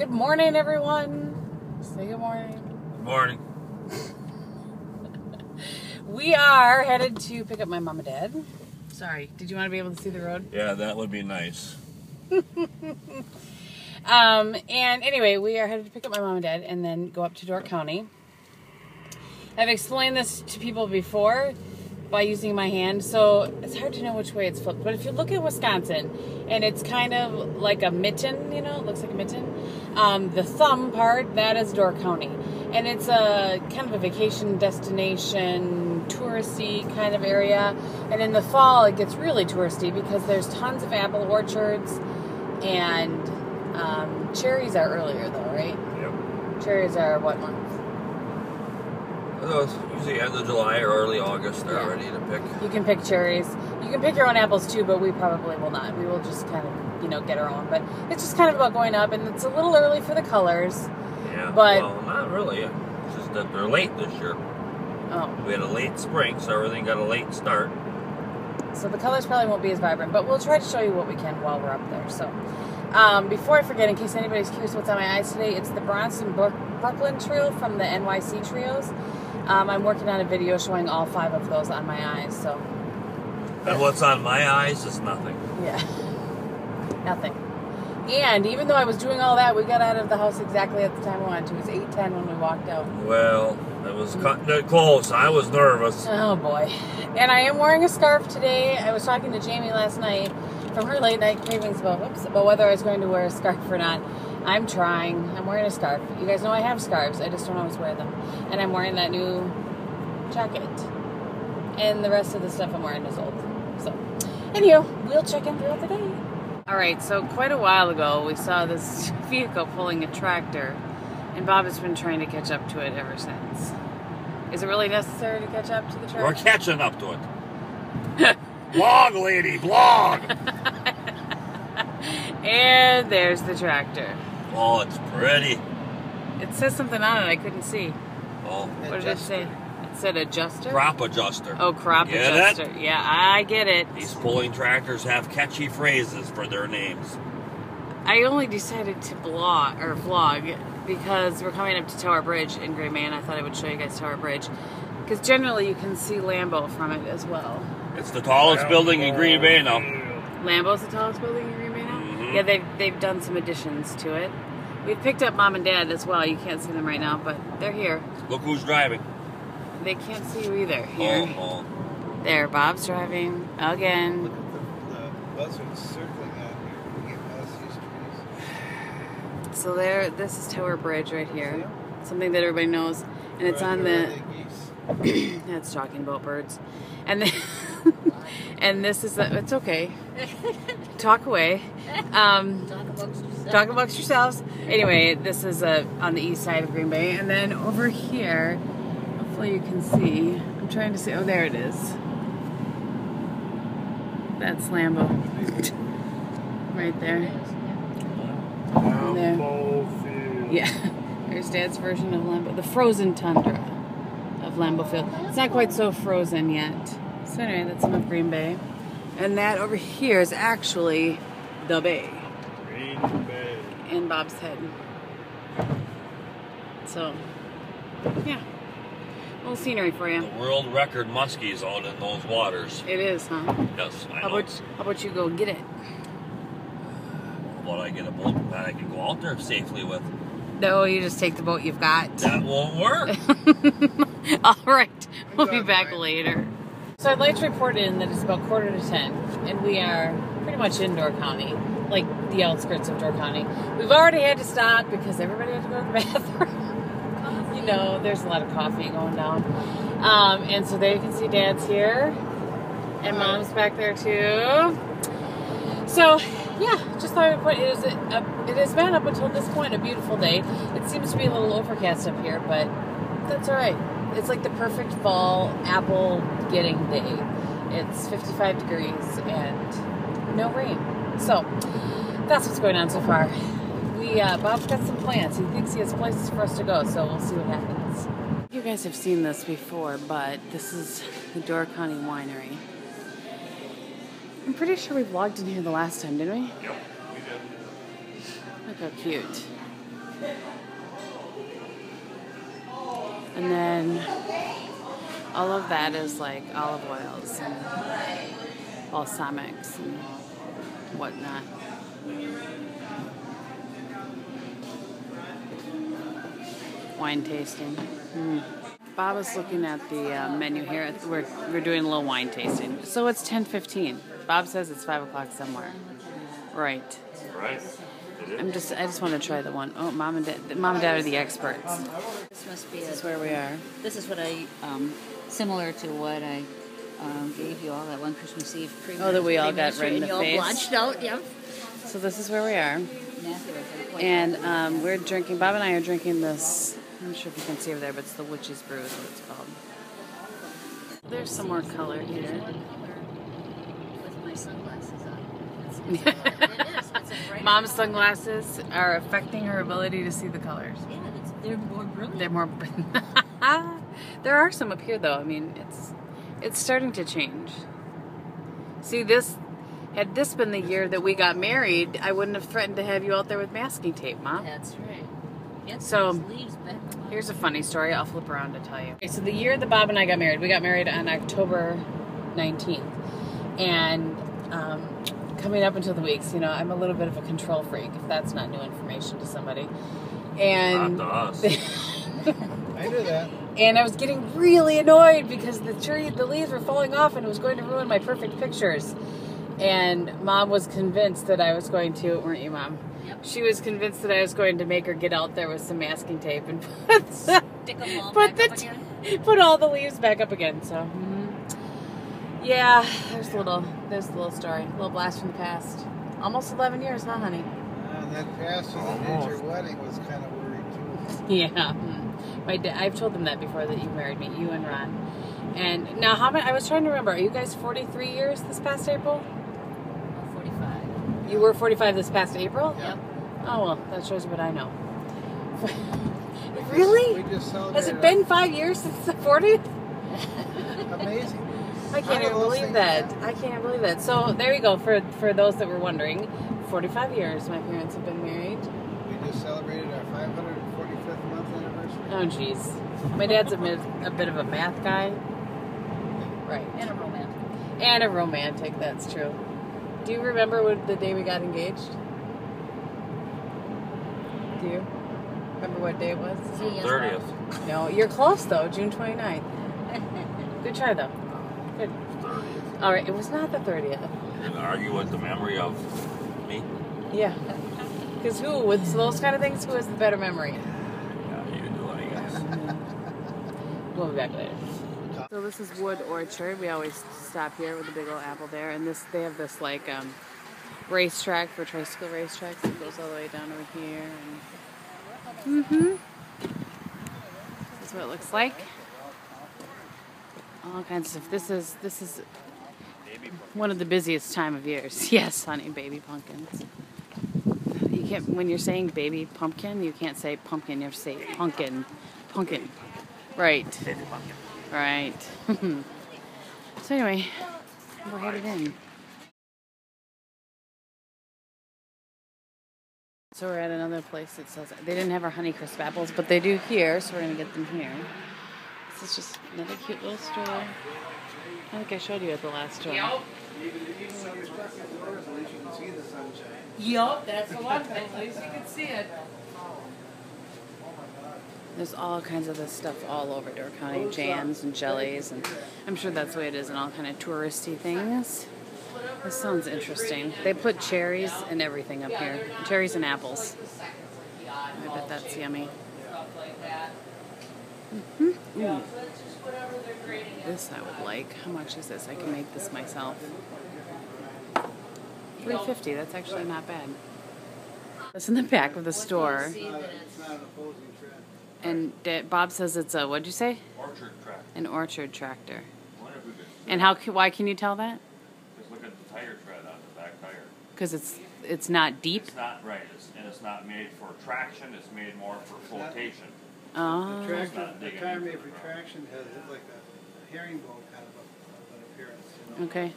Good morning, everyone. Say good morning. Good morning. We are headed to pick up my mom and dad. Sorry, did you want to be able to see the road? Yeah, that would be nice. And anyway, we are headed to pick up my mom and dad and then go up to Door County. I've explained this to people before by using my hand, so it's hard to know which way it's flipped. But if you look at Wisconsin, and it's kind of like a mitten, you know, it looks like a mitten. The thumb part, that is Door County. And it's a kind of a vacation destination, touristy kind of area. And in the fall, it gets really touristy because there's tons of apple orchards, and cherries are earlier though, right? Yep. Cherries are what month? It's usually end of July or early August. They're ready to pick. You can pick cherries. You can pick your own apples too, but we probably will not. We will just kind of, you know, get our own. But it's just kind of about going up, and it's a little early for the colors. Yeah, but well, not really. It's just that they're late this year. Oh. We had a late spring, so everything got a late start. So the colors probably won't be as vibrant, but we'll try to show you what we can while we're up there. So before I forget, in case anybody's curious what's on my eyes today, it's the Bronson Brooklyn Trio from the NYC Trios. I'm working on a video showing all 5 of those on my eyes. So. And what's on my eyes is nothing. Yeah. Nothing. And even though I was doing all that, we got out of the house exactly at the time we wanted to. It was 8:10 when we walked out. Well, it was cutting it close. I was nervous. Oh, boy. And I am wearing a scarf today. I was talking to Jamie last night from her late night cravings about whether I was going to wear a scarf or not. I'm trying. I'm wearing a scarf. You guys know I have scarves. I just don't always wear them. And I'm wearing that new jacket. And the rest of the stuff I'm wearing is old. So, anywho, we'll check in throughout the day. All right, so quite a while ago, we saw this vehicle pulling a tractor, and Bob has been trying to catch up to it ever since. Is it really necessary to catch up to the tractor? We're catching up to it. Blog, lady, blog! And there's the tractor. Oh, it's pretty. It says something on it I couldn't see. Oh, what did it say? It said adjuster? Crop adjuster. Oh, crop adjuster. It? Yeah, I get it. These pulling tractors have catchy phrases for their names. I only decided to vlog because we're coming up to Tower Bridge in Green Bay, and I thought I would show you guys Tower Bridge. Because generally you can see Lambeau from it as well. It's the tallest building in Green Bay now. Lambeau's the tallest building in Green Bay now? Mm-hmm. Yeah, they've done some additions to it. We've picked up Mom and Dad as well. You can't see them right now, but they're here. Look who's driving. They can't see you either. Here. Oh. There, Bob's driving again. Look at the buzzards circling out here. We get past these trees. So there, this is Tower Bridge right here. Something that everybody knows. And it's on the... That's talking about birds. And then, and this is the... It's okay. Talk away. Talk amongst yourselves. Anyway, this is on the east side of Green Bay. And then over here... Hopefully you can see. I'm trying to see. Oh, there it is. That's Lambeau. Right there. There. Yeah. There's Dad's version of Lambeau. The frozen tundra of Lambeau Field. It's not quite so frozen yet. So anyway, that's some of Green Bay. And that over here is actually the bay. Green Bay. In Bob's head. So, yeah. Little scenery for you. The world record muskies out in those waters. It is, huh? Yes, I know. How about you go get it? Well, I get a boat that I can go out there safely with. No, you just take the boat you've got. That won't work. All right. We'll be back later. So I'd like to report in that it's about 9:45, and we are pretty much in Door County, like the outskirts of Door County. We've already had to stop because everybody had to go to the bathroom. You know, there's a lot of coffee going down. And so there you can see Dad's here. And Mom's back there too. So, yeah, just thought I would point it has been up until this point a beautiful day. It seems to be a little overcast up here, but that's alright. It's like the perfect fall apple getting day. It's 55 degrees and no rain. So, that's what's going on so far. Bob's got some plans. He thinks he has places for us to go, so we'll see what happens. You guys have seen this before, but this is the Door County Winery. I'm pretty sure we vlogged in here the last time, didn't we? Yep, we did. Look how cute. And then all of that is like olive oils and balsamics and whatnot. Wine tasting. Bob is looking at the menu here. We're doing a little wine tasting. So it's 10:15. Bob says it's 5 o'clock somewhere. Right. Right. I just want to try the one. Oh, mom and dad are the experts. This must be This is where we are. This is what I, similar to what I gave you all that one Christmas Eve. Oh, that we all got red in the and you all face. blotched out, yep. So this is where we are. Matthew, at that point. And we're drinking, Bob and I are drinking this, I'm not sure if you can see over there, but it's the Witch's Brew is what it's called. There's some more color here. There's more color with my sunglasses on. It is. It's a brighter Mom's color. sunglasses are affecting her ability to see the colors. Yeah, they're more brilliant. They're more. There are some up here, though. I mean, it's starting to change. See, had this been the year that we got married, I wouldn't have threatened to have you out there with masking tape, Mom. That's right. Yep, So, those leaves back on. Here's a funny story. I'll flip around to tell you. Okay, so the year that Bob and I got married, we got married on October 19th. And coming up into the weeks, you know, I'm a little bit of a control freak, if that's not new information to somebody. And Not to us. I knew that. And I was getting really annoyed because the leaves were falling off and it was going to ruin my perfect pictures. And Mom was convinced that I was going to, weren't you, Mom? Yep. She was convinced that I was going to make her get out there with some masking tape and Stick them all back up again. put all the leaves back up again. So, yeah, there's a little story, a little blast from the past. Almost 11 years, huh, honey? That pastor that did your wedding was kind of worried too. Yeah. My dad, I've told them that before, that you married me, you and Ron. And now, how many? I was trying to remember. Are you guys 43 years this past April? 45. You were 45 this past April? Yep. Oh, well, that shows you what I know. Really? We just celebrated. Has it been 5 years since the 40th? Amazing. I can't even believe that. I can't even believe that. So, there you go. For those that were wondering, 45 years my parents have been married. We just celebrated our 545th month anniversary. Oh, jeez. My dad's a bit of a math guy. Right. And a romantic. And a romantic, that's true. Do you remember the day we got engaged? Do you? Remember what day it was? 30th. No, you're close though, June 29th. Good try though. Good. 30th. Alright, it was not the 30th. You're gonna argue with the memory of me? Yeah. Because with those kind of things, who has the better memory? Yeah, you do, I guess. We'll be back later. So this is Wood Orchard. We always stop here with a big old apple there. And they have this like racetrack for tricycle racetracks that goes all the way down over here. And this is what it looks like. All kinds of stuff. This is one of the busiest time of years. Yes, honey, baby pumpkins. You can't, when you're saying baby pumpkin, you can't say pumpkin. You have to say pumpkin. Pumpkin. Right. Baby pumpkin. Right. So anyway, we're headed in. So we're at another place that sells. They didn't have our Honeycrisp apples, but they do here, so we're gonna get them here. This is just another cute little store. I think I showed you at the last store. Yup, that's the one thing. At least you can see it. There's all kinds of this stuff all over Door County, jams and jellies, and I'm sure that's the way it is in all kind of touristy things. This sounds interesting. They put cherries and everything up here. Cherries and apples. I bet that's yummy. Ooh. This I would like. How much is this? I can make this myself. $3.50. That's actually not bad. It's in the back of the store. And Bob says it's a, what'd you say? Orchard tractor. An orchard tractor. Wonder if we could. And why can you tell that? Just look at the tire tread on the back tire. Because it's not deep? It's not right, it's not made for traction, it's made more for flotation. Oh. The tire made for traction has like a herringbone kind of an appearance. You know? Okay.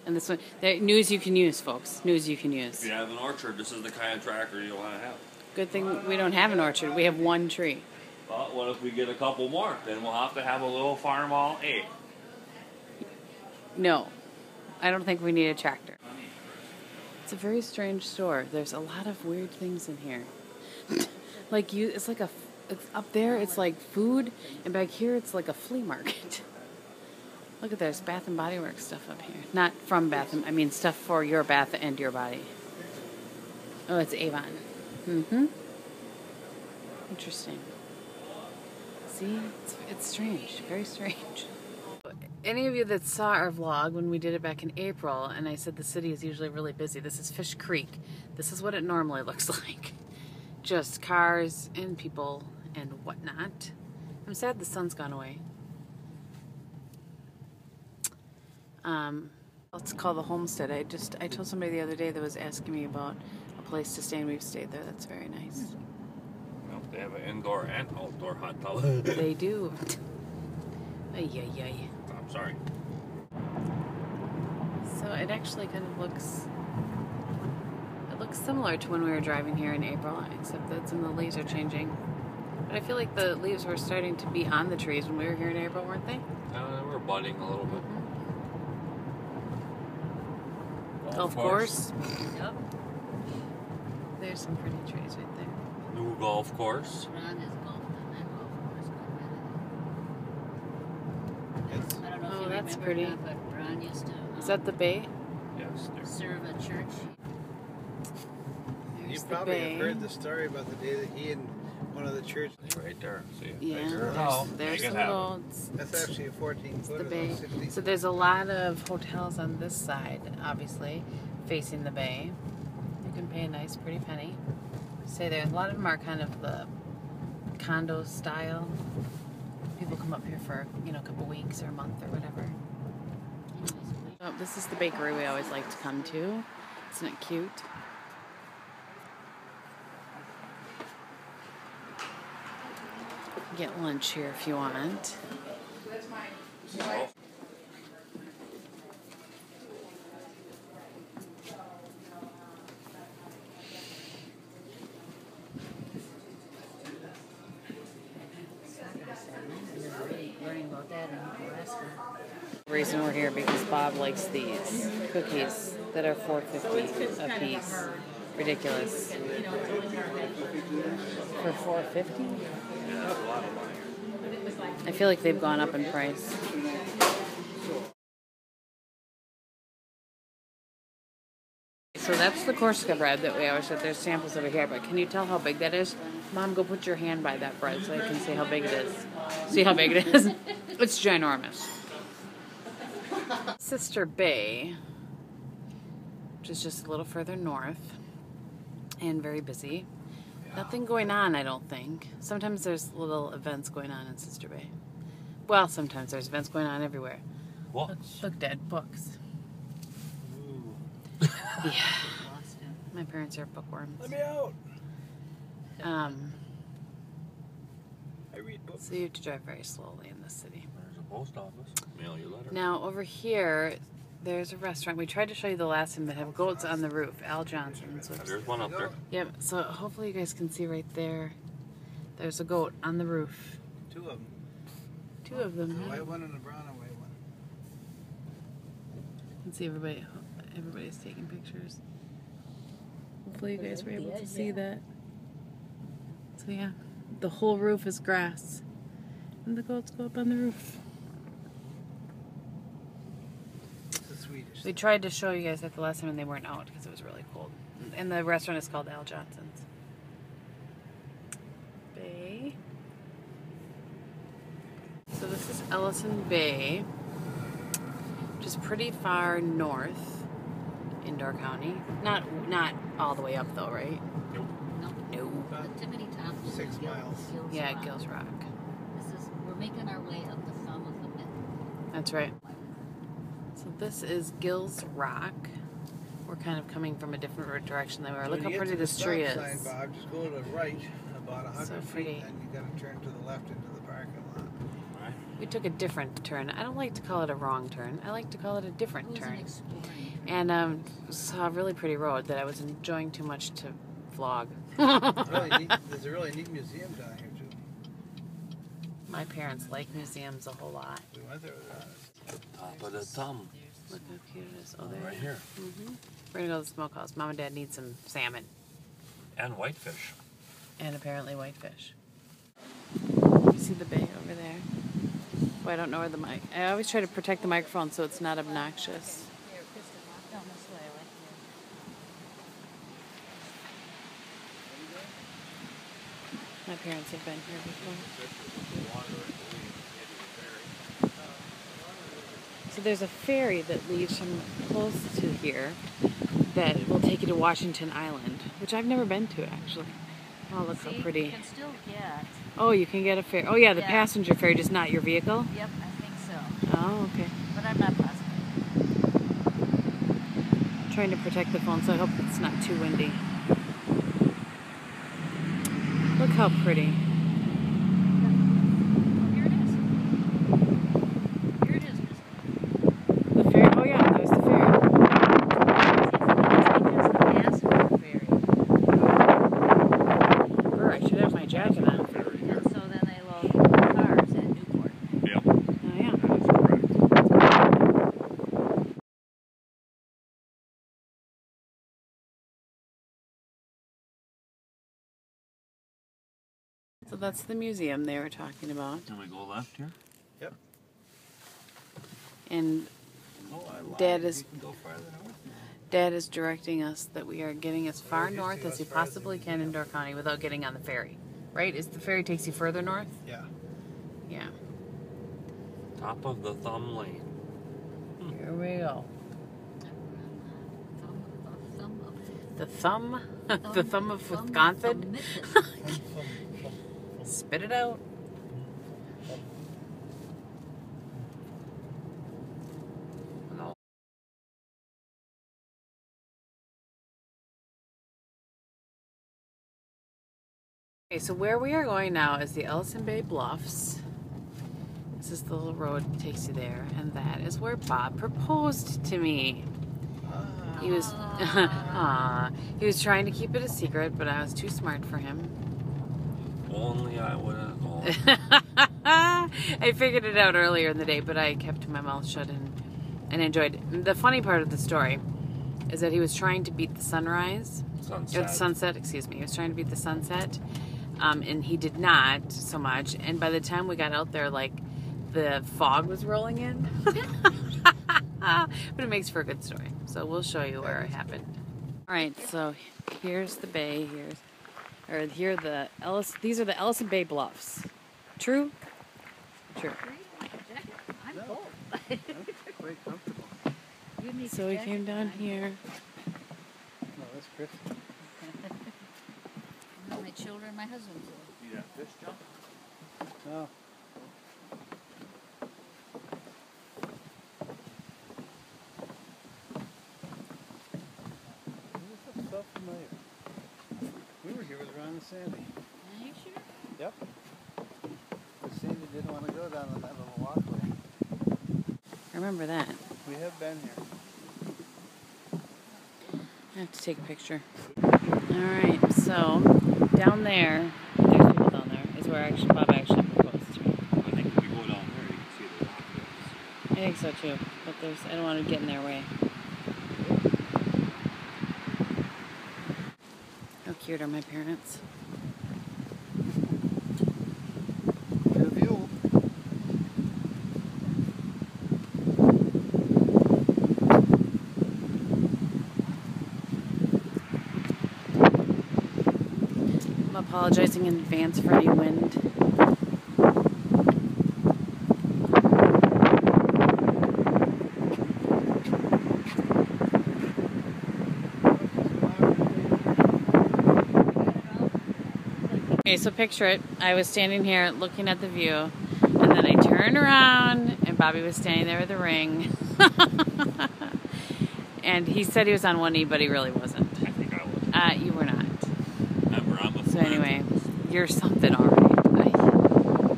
And this one, news you can use, folks. News you can use. If you have an orchard, this is the kind of tractor you want to have. Good thing we don't have an orchard. We have one tree. Well, what if we get a couple more? Then we'll have to have a little farm all 8. No, I don't think we need a tractor. It's a very strange store. There's a lot of weird things in here. Like it's like it's up there. It's like food, and back here it's like a flea market. Look at there's Bath and Body Works stuff up here. Not from Bath. I mean stuff for your bath and your body. Oh, it's Avon. Mm-hmm. Interesting. See, it's strange. Very strange. Any of you that saw our vlog when we did it back in April, and I said the city is usually really busy. This is Fish Creek. This is what it normally looks like. Just cars and people and whatnot. I'm sad the sun's gone away. Let's call the homestead. I told somebody the other day that was asking me about a place to stay, and we've stayed there. That's very nice. Well, they have an indoor and outdoor hot tub. They do. Ay, ay, ay. I'm sorry. So it actually kind of looks similar to when we were driving here in April, except that some of the leaves are changing. But I feel like the leaves were starting to be on the trees when we were here in April, weren't they? They were budding a little bit. Golf course. Yep. There's some pretty trees right there. New golf course. Ron has golfed on that golf course quite a bit. I don't know if you that's remember pretty. or not, but Ron used to Is that the bay? Yes, there. serve a church. You There's the probably bay. have heard the story about the day that he and one of the church. Right there. See it? Yeah, Right there. there's Make it some happen. boats. That's actually a 14 The foot. bay. 60. So there's a lot of hotels on this side, obviously, facing the bay. You can pay a nice, pretty penny. Stay there. A lot of them are kind of the condo style. People come up here for, a couple weeks or a month or whatever. Oh, this is the bakery we always like to come to. Isn't it cute? Get lunch here if you want. Learning about that in Alaska. The reason we're here because Bob likes these cookies that are $4.50 a piece. Ridiculous. For $4.50? I feel like they've gone up in price. So that's the Corsica bread that we always said. There's samples over here, but can you tell how big that is? Mom, go put your hand by that bread so I can see how big it is. See how big it is? It's ginormous. Sister Bay, which is just a little further north and very busy. Nothing going on, I don't think. Sometimes there's little events going on in Sister Bay. Well, sometimes there's events going on everywhere. What? Look, Dad, books. Yeah. My parents are bookworms. Let me out. I read books. So you have to drive very slowly in this city. There's a post office. Mail your letter. Now, over here, there's a restaurant. We tried to show you the last time that have goats on the roof. Al Johnson's. Which, There's one up there. yep, so hopefully you guys can see right there. There's a goat on the roof. 2 of them. 2 of them. A white one and a brown and white one. You can see everybody's taking pictures. Hopefully you guys were able to see that. So yeah, the whole roof is grass. And the goats go up on the roof. It's a Swedish. We tried to show you guys that the last time and they weren't out because it was really cold. And the restaurant is called Al Johnson's. Bay. So this is Ellison Bay, which is pretty far north in Door County. Not all the way up though, right? Nope. No. The tippity top is 6 miles. Gills Yeah, Rock. Gills Rock. We're making our way up the thumb of the mitt. That's right. So this is Gills Rock. We're kind of coming from a different direction than we were. Look how pretty this tree is. Sign, Bob, just go to the right about 100 So feet, pretty. and you got to turn to the left into the parking lot. Right. We took a different turn. I don't like to call it a wrong turn. I like to call it a It different was an turn. exploring. And saw a really pretty road that I was enjoying too much to vlog. There's a really neat museum down here too. My parents like museums a whole lot. We went there with us. Top of the thumb. Look how cute it is. Oh, there. Right here. We're gonna go to the smokehouse. Mom and Dad need some salmon. And whitefish. And apparently whitefish. You see the bay over there? Well, I don't know where the mic. I always try to protect the microphone so it's not obnoxious. Here, Kristin, walk down this way, like here. My parents have been here before. So there's a ferry that leaves from close to here that will take you to Washington Island, which I've never been to actually. Oh, look how pretty. You can still get. Oh, you can get a ferry. Oh, yeah, the Yeah. passenger ferry, just not your vehicle? Yep, I think so. Oh, okay. But I'm not positive. I'm trying to protect the phone, so I hope it's not too windy. Look how pretty. Oh, here it is. Here it is, Kristin. The ferry. Oh, yeah, there's the ferry. It's the passenger ferry. Brr, I should have my jacket on. And so then they load cars at Newport. Yep. Oh, yeah. That is correct. So that's the museum they were talking about. Can we go left here? Yep. And Oh, I lied. Dad is- You can go farther north. Dad is directing us that we are getting as far north as we possibly can in Door County without getting on the ferry. Right? Is the ferry takes you further north? Yeah. Yeah. Top of the thumb lane. Here we go. The thumb? The thumb of Wisconsin? Spit it out. Okay, so where we are going now is the Ellison Bay Bluffs. This is the little road that takes you there, and that is where Bob proposed to me. He was, he was trying to keep it a secret, but I was too smart for him. Only I would have gone. I figured it out earlier in the day, but I kept my mouth shut and enjoyed it. The funny part of the story is that he was trying to beat the sunrise. Sunset. Or the sunset, excuse me. He was trying to beat the sunset, and he did not so much. And by the time we got out there, like, the fog was rolling in. But it makes for a good story. So we'll show you where it happened. All right, so here's the bay. These are the Ellison Bay Bluffs. True? True. I'm cold. Quite comfortable. You need So to we jacket came down on. here. No, that's Kristin. No, my children, my husband too. See that fish jump? No. This looks so familiar. We were here with Ron and Sandy. Are you sure? Yep. But Sandy didn't want to go down that little walkway. I remember that. We have been here. I have to take a picture. Alright, so down there's people down there, is where Bob actually proposed to me. I think if we go down there, you can see the rock face. I think so too, but I don't want to get in their way. How cute are my parents? Good view. I'm apologizing in advance for any wind. Okay, so picture it. I was standing here looking at the view, and then I turned around, and Bobby was standing there with a ring. And he said he was on one knee, but he really wasn't. I think I was. You were not. Remember, I'm a So friend. anyway, you're something alright.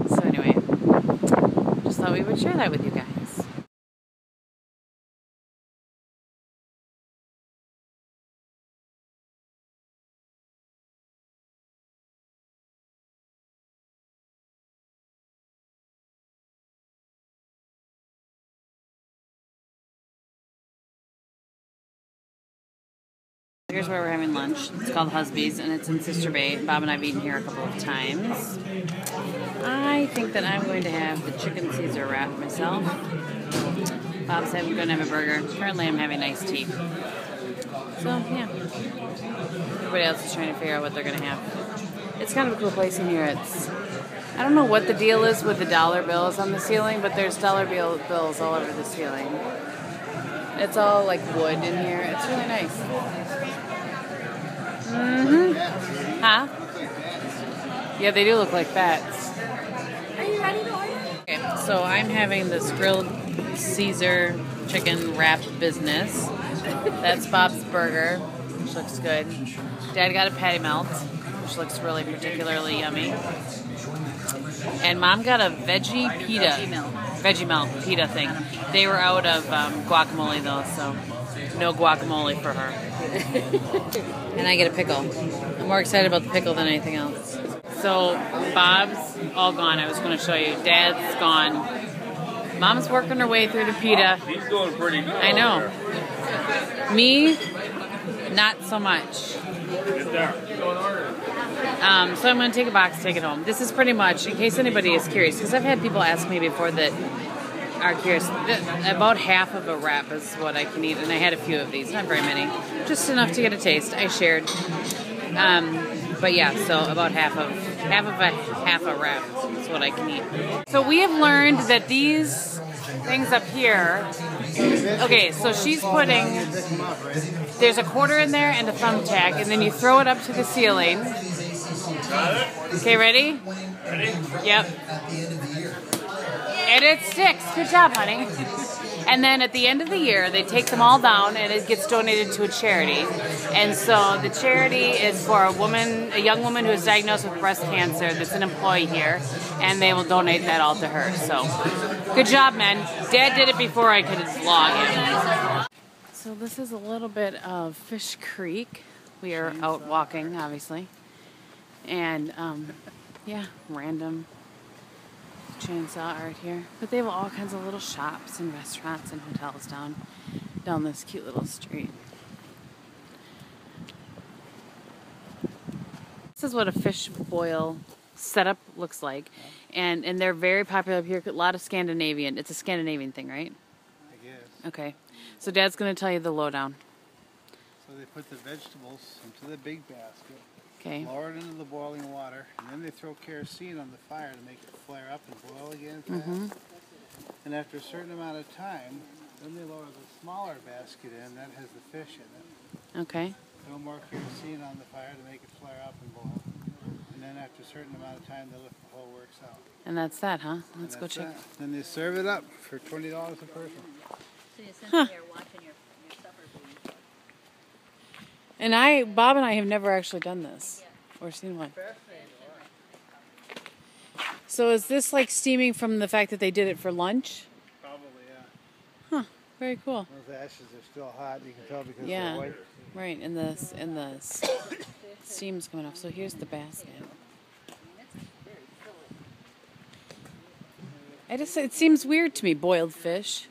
So anyway, just thought we would share that with you guys. Here's where we're having lunch. It's called Husby's, and it's in Sister Bay. Bob and I have eaten here a couple of times. I think that I'm going to have the chicken Caesar wrap myself. Bob said I'm going to have a burger. Currently, I'm having iced tea. So, yeah. Everybody else is trying to figure out what they're going to have. It's kind of a cool place in here. I don't know what the deal is with the dollar bills on the ceiling, but there's dollar bills all over the ceiling. It's all like wood in here. It's really nice. Mm-hmm. Huh? Yeah, they do look like bats. Are you ready to order? Okay, so I'm having this grilled Caesar chicken wrap business. That's Bob's burger, which looks good. Dad got a patty melt, which looks really particularly yummy. And Mom got a veggie melt pita thing. They were out of guacamole though, so no guacamole for her. And I get a pickle. I'm more excited about the pickle than anything else. So Bob's all gone. I was going to show you. Dad's gone. Mom's working her way through the pita. He's doing pretty good. I know. Me, not so much. Get there. So I'm going to take a box, take it home. This is pretty much, in case anybody is curious, because I've had people ask me before that are curious. About half of a wrap is what I can eat, and I had a few of these, not very many, just enough to get a taste. I shared, but yeah, so about half a wrap is what I can eat. So we have learned that these things up here. Okay, so she's putting. There's a quarter in there and a thumbtack, and then you throw it up to the ceiling. Okay, ready? Ready? Yep. And it sticks. Good job, honey. And then at the end of the year, they take them all down, and it gets donated to a charity. And so the charity is for a young woman who is diagnosed with breast cancer that's an employee here, and they will donate that all to her. So, good job, men. Dad did it before I could vlog it. So this is a little bit of Fish Creek. We are out walking, obviously. And, yeah, random chainsaw art here. But they have all kinds of little shops and restaurants and hotels down this cute little street. This is what a fish boil setup looks like. And they're very popular up here. A lot of Scandinavian. It's a Scandinavian thing, right? I guess. Okay. So Dad's going to tell you the lowdown. So they put the vegetables into the big basket. Okay. Lower it into the boiling water, and then they throw kerosene on the fire to make it flare up and boil again fast. And after a certain amount of time, then they lower the smaller basket in, that has the fish in it. Okay. Throw more kerosene on the fire to make it flare up and boil. And then after a certain amount of time, they let the whole works out. And that's that, huh? Let's go check. That. Then they serve it up for $20 a person. So you essentially are watching your supper being And Bob and I have never actually done this or seen one. So is this like steaming from the fact that they did it for lunch? Probably, yeah. Huh. Very cool. Those ashes are still hot. You can tell because Yeah. they're white. Right. And the steam's coming off. So here's the basket. It seems weird to me, boiled fish.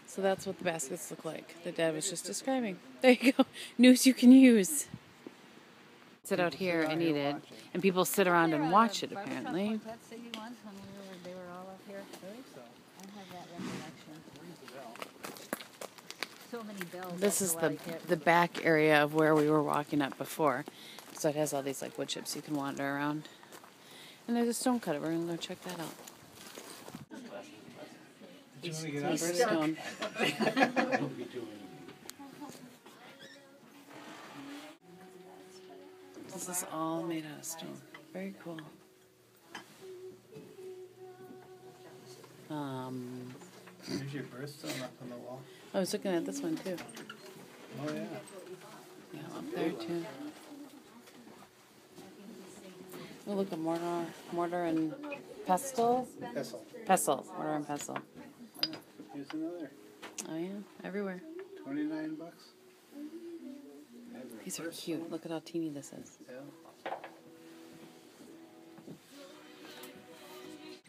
So that's what the baskets look like that Dad was just describing. There you go. News you can use. Sit out here and eat it. And people sit around and watch it, apparently. They were all up here. I think so. I have that recollection. So many bells. This is the back area of where we were walking up before. So it has all these like wood chips you can wander around. And there's a stone cutter. We're going to go check that out. Did you want to get out Stone. This is all made out of stone. Very cool. There's your birthstone up on the wall. I was looking at this one too. Oh, yeah. Yeah, up there too. Oh, look at mortar and pestle. Pestle. Mortar and pestle. Here's another. Oh yeah, everywhere. $29. These are cute. Look at how teeny this is. Yeah.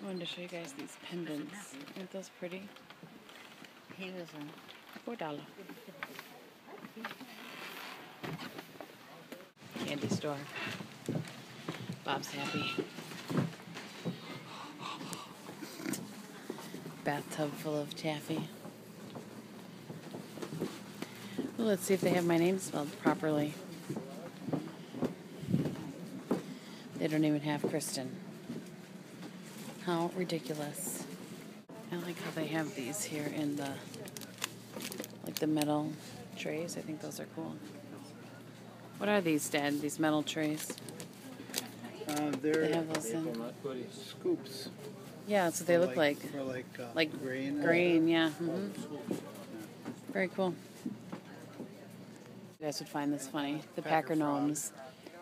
I wanted to show you guys these pendants. Aren't those pretty? He was $4. candy store. Bob's happy. Bathtub full of taffy. Well, let's see if they have my name spelled properly. They don't even have Kristin. How ridiculous. I like how they have these here in the, like the metal trays. I think those are cool. What are these, Dad? These metal trays? They're They have those in. scoops. Yeah, that's what they look like. For Like grain. grain, yeah. Very cool. You guys would find this funny. The Packer gnomes,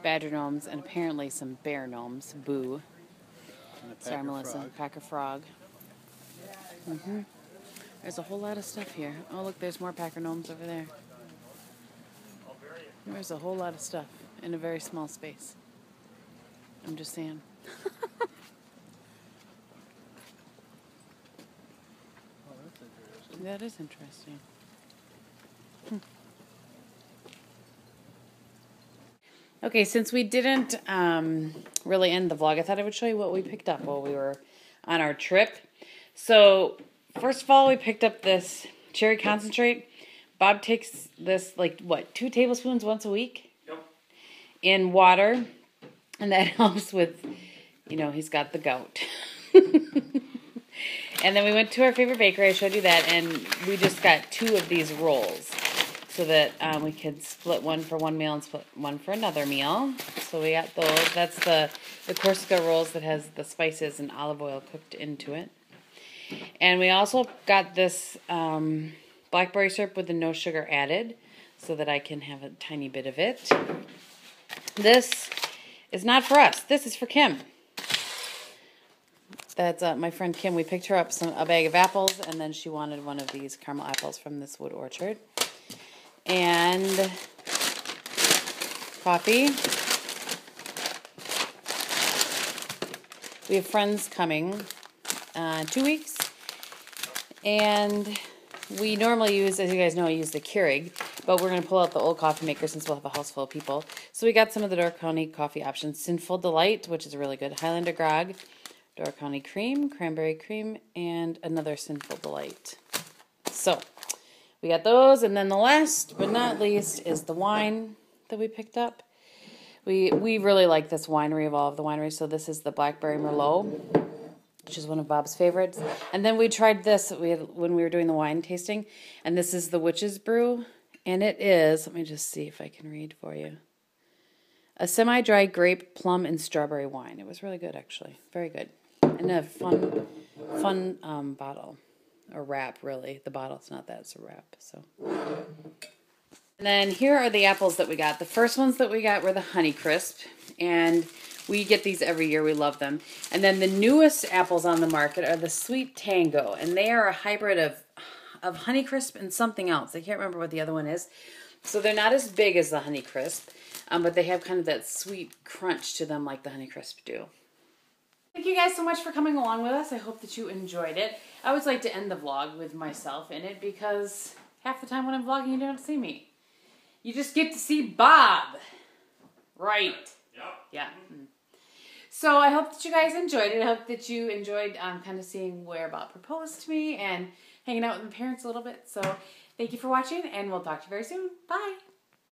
badger gnomes, and apparently some bear gnomes. Boo. Sorry, Melissa. Packer frog. There's a whole lot of stuff here. Oh, look, there's more Packer gnomes over there. There's a whole lot of stuff in a very small space. I'm just saying. That is interesting. Okay, since we didn't really end the vlog, I thought I would show you what we picked up while we were on our trip. So, first of all, we picked up this cherry concentrate. Bob takes this, like, what, 2 tablespoons once a week? Yep. In water. And that helps with, you know, he's got the gout. And then we went to our favorite bakery. I showed you that. And we just got 2 of these rolls so that we could split one for one meal and split one for another meal. So we got those. That's the Corsica rolls that has the spices and olive oil cooked into it. And we also got this blackberry syrup with the no sugar added so that I can have a tiny bit of it. This is not for us. This is for Kim. That's my friend Kim. We picked her up a bag of apples, and then she wanted one of these caramel apples from this wood orchard. And coffee. We have friends coming 2 weeks. And we normally use, as you guys know, I use the Keurig, but we're going to pull out the old coffee maker since we'll have a house full of people. So we got some of the Door County coffee options. Sinful Delight, which is really good. Highlander Grog, Door County Cream, Cranberry Cream, and another Sinful Delight. So we got those, and then the last but not least is the wine that we picked up. We really like this winery of all of the wineries, so this is the Blackberry Merlot, which is one of Bob's favorites. And then we tried this when we were doing the wine tasting, and this is the Witch's Brew, and it is, let me just see if I can read for you, a semi-dry grape, plum, and strawberry wine. It was really good, actually. Very good. And a fun bottle, or wrap, really. The bottle's not that, it's a wrap, so. And then here are the apples that we got. The first ones that we got were the Honeycrisp, and we get these every year. We love them. And then the newest apples on the market are the Sweet Tango, and they are a hybrid of Honeycrisp and something else. I can't remember what the other one is. So they're not as big as the Honeycrisp, but they have kind of that sweet crunch to them like the Honeycrisp do. Thank you guys so much for coming along with us. I hope that you enjoyed it. I always like to end the vlog with myself in it because half the time when I'm vlogging you don't see me. You just get to see Bob. Right. Yep. Yeah. So I hope that you guys enjoyed it. I hope that you enjoyed kind of seeing where Bob proposed to me and hanging out with my parents a little bit. So thank you for watching, and we'll talk to you very soon. Bye.